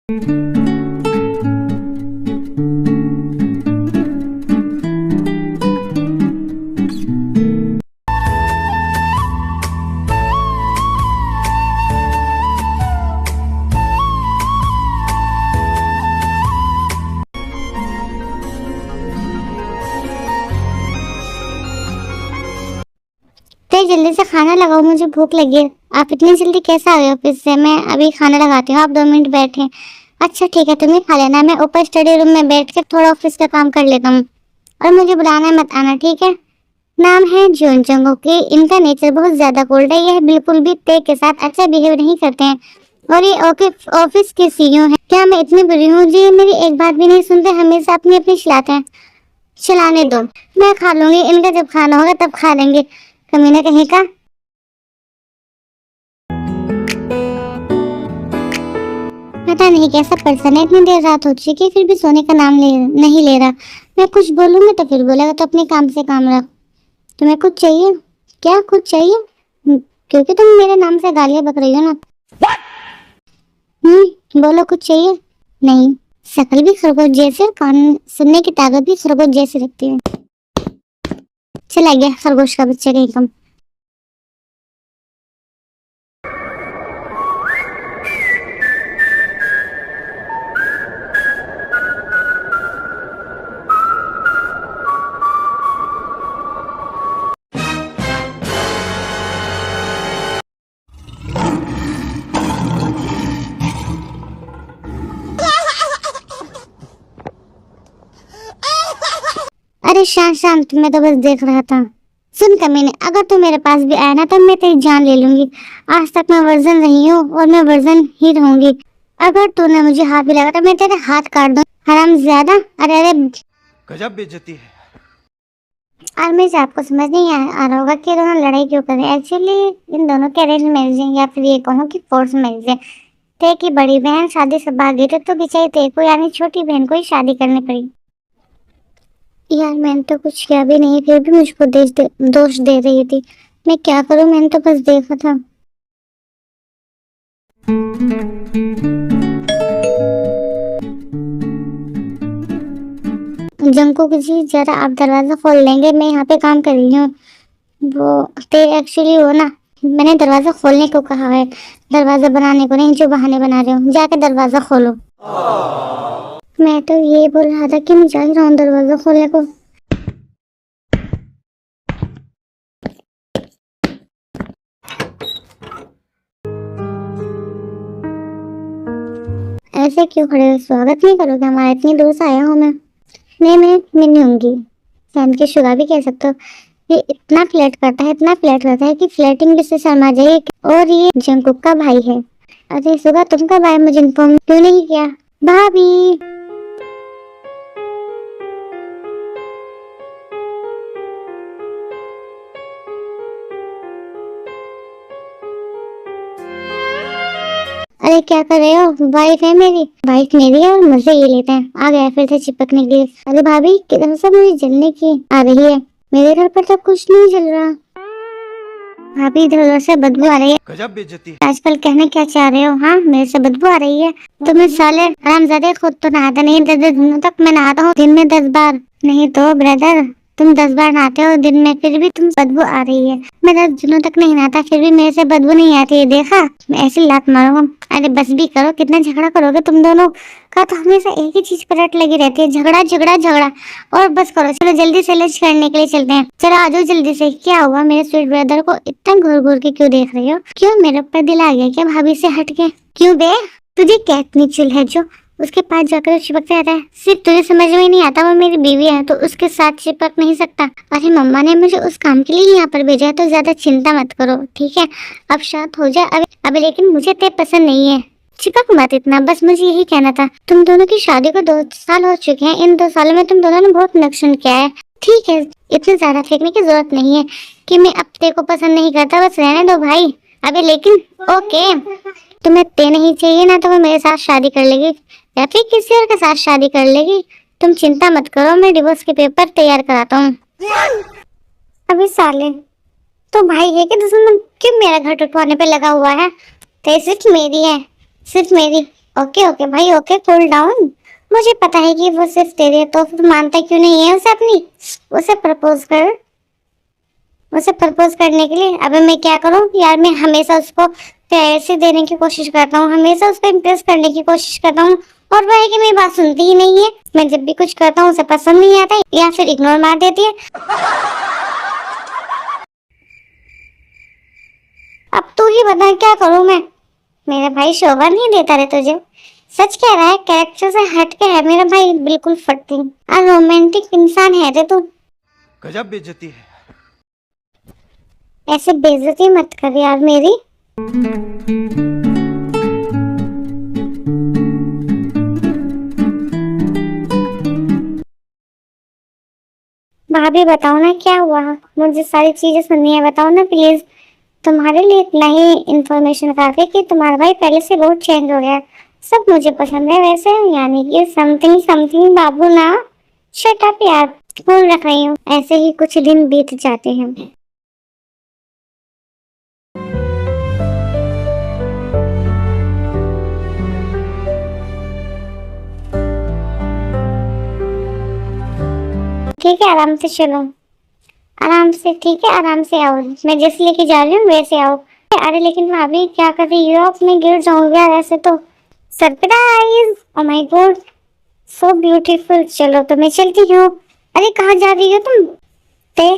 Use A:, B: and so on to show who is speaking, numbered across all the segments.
A: तो जल्दी से खाना लगाओ, मुझे भूख लगी है। आप इतनी जल्दी कैसे आ गए ऑफिस से? मैं अभी खाना लगाती हूँ, आप 2 मिनट बैठे। अच्छा ठीक है, तुम्हें खा लेना, मैं ऊपर स्टडी रूम में बैठ के थोड़ा ऑफिस का काम कर लेता हूँ। और मुझे बुलाना मत आना, ठीक है? नाम है जून जंगोकी। इनका नेचर बहुत ज्यादा कोल्ड है, ये बिल्कुल भी ते के साथ अच्छा बिहेव नहीं करते हैं। और ये ऑफिस के सीईओ हैं। क्या मैं इतनी बुरी हूँ जी? ये मेरी एक बात भी नहीं सुनते, हमेशा अपनी अपनी चलाते हैं। चलाने दो, मैं खा लूंगी, इनका जब खाना होगा तब खा लेंगे। कमीना कहीं का। पता नहीं कैसा पर्सन है, इतनी देर रात हो चुकी है फिर भी सोने का नाम नहीं ले रहा। मैं कुछ बोलूंगी तो फिर बोलेगा तो अपने काम से काम रख। तुम्हें कुछ चाहिए क्या? कुछ चाहिए? क्योंकि तुम मेरे नाम से गालियां बक रही हो ना। बोलो कुछ चाहिए? नहीं, शक्ल भी खरगोश जैसे और कान सुनने की ताकत भी खरगोश जैसी लगती है। चला गया खरगोश का बच्चा कहीं कम। अरे शांत शांत, मैं तो बस देख रहा था। सुन कमीने, अगर तू मेरे पास भी आया ना तो मैं तेरी जान ले लूंगी। आज तक मैं वर्जन रही हूँ और मैं वर्जन ही रहूंगी। अगर तूने मुझे हाथ भी लगा तो मैं तेरे हाथ काट दूं, हराम ज्यादा। अरे अरे,
B: गजब बेइज्जती है।
A: और मेरे से आपको समझ नहीं आ रहा होगा कि दोनों लड़ाई क्यों कर रहे हैं। एक्चुअली इन दोनों के अरेंज मैरिज है, या फिर ये कहूँ कि फोर्स मैरिज है। ते की बड़ी बहन शादी से भाग गई तो बेचारी ते को यानी छोटी बहन को ही शादी करनी पड़ी। यार मैंने तो कुछ किया भी नहीं, फिर भी मुझको दोष दे रही थी। मैं क्या करूं, मैंने तो बस देखा था। जंकुक जी जरा आप दरवाजा खोल लेंगे, मैं यहाँ पे काम कर रही हूँ। वो ते एक्चुअली वो ना, मैंने दरवाजा खोलने को कहा है, दरवाजा बनाने को नहीं, जो बहाने बना रहे हो। जाके दरवाजा खोलो। मैं तो ये बोल रहा था कि मैं जा ही रहा हूँ दरवाजा खोलने को। ऐसे क्यों खड़े हो? स्वागत नहीं करोगे हमारा? इतनी दूर से आया हूँ मैं। मैं नहीं होंगी, सैम की शुगा भी कह सकते हो। ये इतना फ्लर्ट करता है, इतना फ्लर्ट करता है कि फ्लर्टिंग भी से शर्मा जाए। और ये जंकुक का भाई है। अरे सुगा, तुम कब आए? मुझे इन्फॉर्म क्यों नहीं किया? भाभी, अरे क्या कर रहे हो? वाइफ है मेरी, वाइफ मेरी है और मजे ये लेते हैं। आ गया फिर से चिपकने के लिए। अरे भाभी, किधर से मुझे जलने की आ रही है? मेरे घर पर तो कुछ नहीं जल रहा। भाभी इधर उधर से बदबू आ रही है।
B: गजब बेइज्जती है।
A: आजकल कहना क्या चाह रहे हो? हाँ, मेरे से बदबू आ रही है। तुम्हें साले हरामजादे, खुद तो नहाता नहीं। 10 दिनों तक मैं नहाता हूँ, दिन में 10 बार। नहीं तो ब्रदर, तुम 10 बार नहाते हो दिन में, फिर भी तुम बदबू आ रही है। मैं 10 दिनों तक नहीं नहाता, फिर भी मेरे से बदबू नहीं आती है। देखा, मैं ऐसी लात मारूंगा। अरे बस भी करो, कितना झगड़ा करोगे तुम दोनों का? तो हमेशा एक ही चीज पर रट लगी रहती है, झगड़ा झगड़ा झगड़ा। और बस करो, चलो जल्दी से लंच करने के लिए चलते हैं। चलो आ जाओ जल्दी से। क्या हुआ, मेरे स्वीट ब्रदर को इतना घूर घूर के क्यों देख रही हो? क्यों, मेरे ऊपर दिल आ गया क्या भाभी से हट के? क्यों बे, तुझे क्या इतनी चिल है जो उसके पास जाकर चिपकते रहता है? सिर्फ तुझे समझ में नहीं आता वो मेरी बीवी है तो उसके साथ चिपक नहीं सकता? अरे मम्मा ने मुझे उस काम के लिए यहाँ पर भेजा है, तो ज्यादा चिंता मत करो, ठीक है? अब शांत हो जाए। अभी लेकिन मुझे ते पसंद नहीं है। चिपक मत इतना, बस मुझे यही कहना था। तुम दोनों की शादी को 2 साल हो चुके हैं। इन 2 सालों में तुम दोनों ने बहुत नुकसान किया है। ठीक है, इतनी ज्यादा फेंकने की जरूरत नहीं है कि मैं अब ते को पसंद नहीं करता, बस रहने दो भाई। अबे लेकिन ओके, तुम्हें ते नहीं चाहिए ना तो वो मेरे साथ शादी कर लेगी या फिर किसी और के साथ शादी कर लेगी। तुम चिंता मत करो, मैं डिवोर्स के पेपर तैयार कराता हूँ। अभी साले तो भाई है कि दुश्मन? क्यों मेरा घर टुटवाने पे लगा हुआ है? ते सिर्फ मेरी है, सिर्फ मेरी। ओके ओके भाई, ओके, कूल डाउन। मुझे पता है कि वो सिर्फ तेरे, तो फिर मानता क्यों नहीं है उसे अपनी? उसे प्रपोज कर। उसे प्रपोज करने के लिए अबे मैं क्या करूं यार, मैं हमेशा उसको पैसे देने की कोशिश करता हूँ, हमेशा उसको इम्प्रेस करने की कोशिश करता हूँ, और वह है कि मेरी बात सुनती ही नहीं है। मैं जब भी कुछ करता हूँ उसे पसंद नहीं आता है, या फिर इग्नोर मार देती है। अब तू ही बता क्या करूं मैं? मेरा भाई शोभा नहीं देता रे तुझे? सच कह रहा है, कैरेक्टर से हट के है मेरा भाई, बिल्कुल फटिंग और रोमांटिक इंसान है रे तू।
B: गजब बेइज्जती है।
A: ऐसे बेइज्जती मत कर यार मेरी। भाभी बताओ ना क्या हुआ, मुझे सारी चीजें सुननी है, बताओ ना प्लीज। तुम्हारे लिए इतना ही इंफॉर्मेशन काफी कि तुम्हारा भाई पहले से बहुत चेंज हो गया है। सब मुझे पसंद है वैसे, यानी कि समथिंग समथिंग बाबू ना। शट अप यार, फोन रख रही हूँ। ऐसे ही कुछ दिन बीत जाते हैं। ठीक है, आराम से चलो, आराम से, ठीक है, आराम से आओ। मैं जैसे लेके जा रही हूँ वैसे आओ। अरे लेकिन भाभी क्या कर रही हो आप? मैं गिर जाऊंगी यार ऐसे तो। Surprise, oh my God, so beautiful. चलो तो मैं चलती हूँ। अरे कहाँ जा रही हो तुम? ते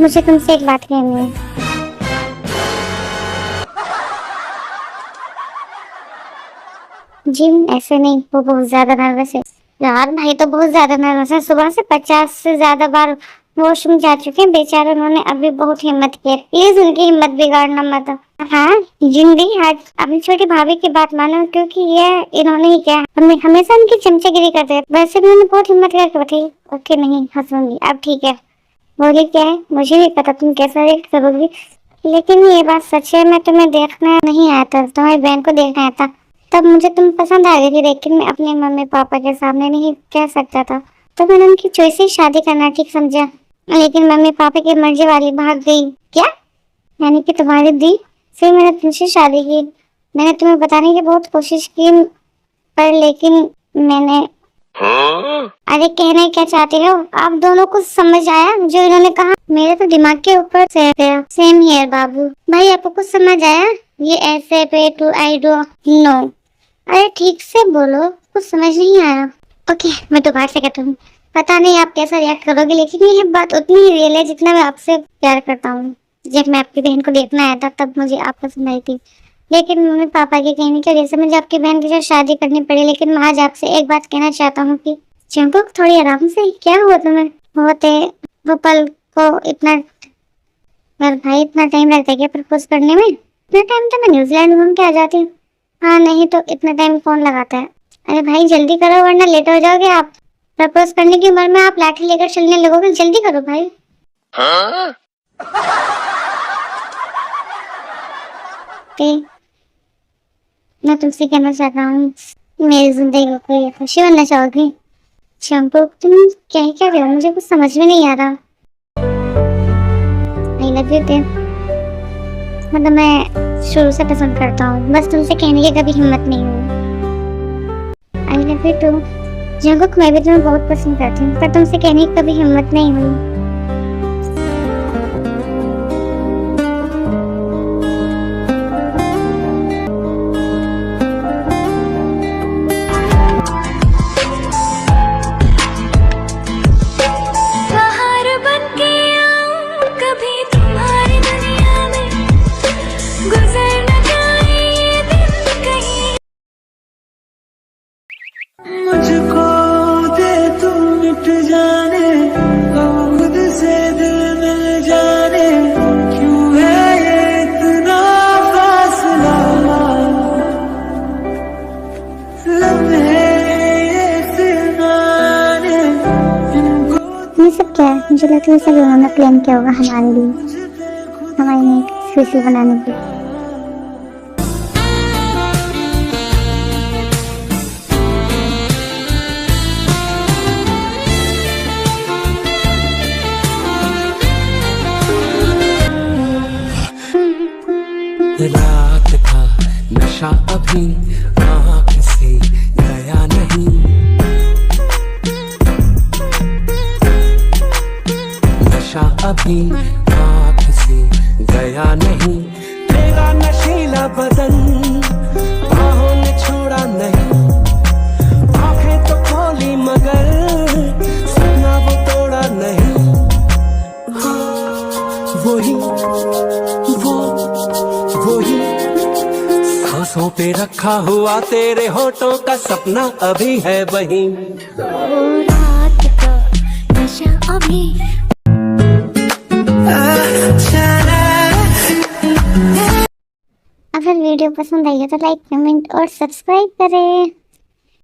A: मुझे तुमसे एक बात कहनी है। जिम ऐसे नहीं, वो बहुत ज्यादा नर्वस है यार। भाई तो बहुत ज्यादा नर्वस है, सुबह से 50 से ज्यादा बार वॉशरूम जा चुके हैं बेचारे, उन्होंने अभी बहुत हिम्मत की है। प्लीज उनकी हिम्मत बिगाड़ना मत। हाँ जिंदी, आज अपनी छोटी भाभी की बात मानो, क्योंकि ये इन्होंने ही किया। हमें हमेशा उनकी चमचागिरी करते हैं। वैसे भी उन्होंने बहुत हिम्मत करके बताई। ओके नहीं हंसूंगी अब, ठीक है। बोली क्या है, मुझे भी पता तुम कैसा रिएक्ट करोगी, लेकिन ये बात सच है, मैं तुम्हें देखना नहीं आया था, तुम्हारी बहन को देखना आया था। तब मुझे तुम पसंद आ गई थी, लेकिन मैं अपने मम्मी पापा के सामने नहीं कह सकता था, तो मैंने उनकी चॉइस से शादी करना ठीक समझा। लेकिन मम्मी पापा की मर्जी वाली भाग गई। क्या? यानी कि तुम्हारी दी, फिर मैंने तुमसे शादी की। मैंने तुम्हें बताने की बहुत कोशिश की, पर लेकिन मैंने अरे कहना क्या चाहते हो आप? दोनों को समझ आया जो इन्होंने कहा? मेरे तो दिमाग के ऊपर से गया। सेम हियर बाबू। भाई आपको कुछ समझ आया? ये ऐसे पे टू आई डो नो। अरे ठीक से बोलो, कुछ समझ नहीं आया। ओके मैं दोबारा से कहता हूँ। पता नहीं आप कैसा रिएक्ट करोगे, लेकिन ये बात उतनी ही रियल है जितना मैं आपसे प्यार करता हूँ। जब मैं आपकी बहन को देखने आया था तब मुझे आप पसंद आई थी, लेकिन मम्मी पापा के कहने की वजह से मुझे आपकी बहन के साथ शादी करनी पड़ी। लेकिन मैं आज आपसे एक बात कहना चाहता हूँ कि चंपक थोड़ी आराम से। क्या हुआ तुम्हें? होते वो पल को इतना, मेरे भाई इतना टाइम लगता है क्या प्रपोज करने में? इतना टाइम तो मैं न्यूजीलैंड घूम के आ जाती हूँ। हाँ नहीं तो इतना टाइम कौन लगाता है? अरे भाई जल्दी करो वरना लेट हो जाओगे आप। प्रपोज करने की उम्र में आप लाठी लेकर चलने लगोगे, जल्दी करो भाई। हाँ? मैं तुमसे कहना चाहता हूँ, मेरी जिंदगी को खुशी बनना चाहोगी? चंपू तुम क्या ही कर रहे हो? मुझे कुछ समझ में नहीं आ रहा। आई लव यू। मतलब मैं शुरू से पसंद करता हूँ, बस तुमसे कहने की कभी हिम्मत नहीं हुई। I love you too Jungkook, मैं भी तुम्हें बहुत पसंद करती हूँ, पर तुमसे कहने की कभी हिम्मत नहीं हुई।
C: मुझको दे तू मिट जाने, खुद से दिल मिल जाने, क्यों है ये इतना फासला, लम्हे ये फिरनाने इनको।
A: ये सब क्या है? मुझे लगता है सब उन्होंने प्लान किया होगा हमारे लिए, हमारे लिए स्पेशल बनाने के लिए।
C: रात का नशा अभी आँख से गया नहीं, नशा अभी आँख से गया नहीं। तेरा नशीला बदन बाहों ने छोड़ा नहीं, आंखें तो खोली मगर सपना वो तोड़ा नहीं। वही वही सांसों पे रखा हुआ तेरे होठों का सपना अभी है वही।
A: रात का नशा अभी। अगर वीडियो पसंद आई हो तो लाइक कमेंट और सब्सक्राइब करें।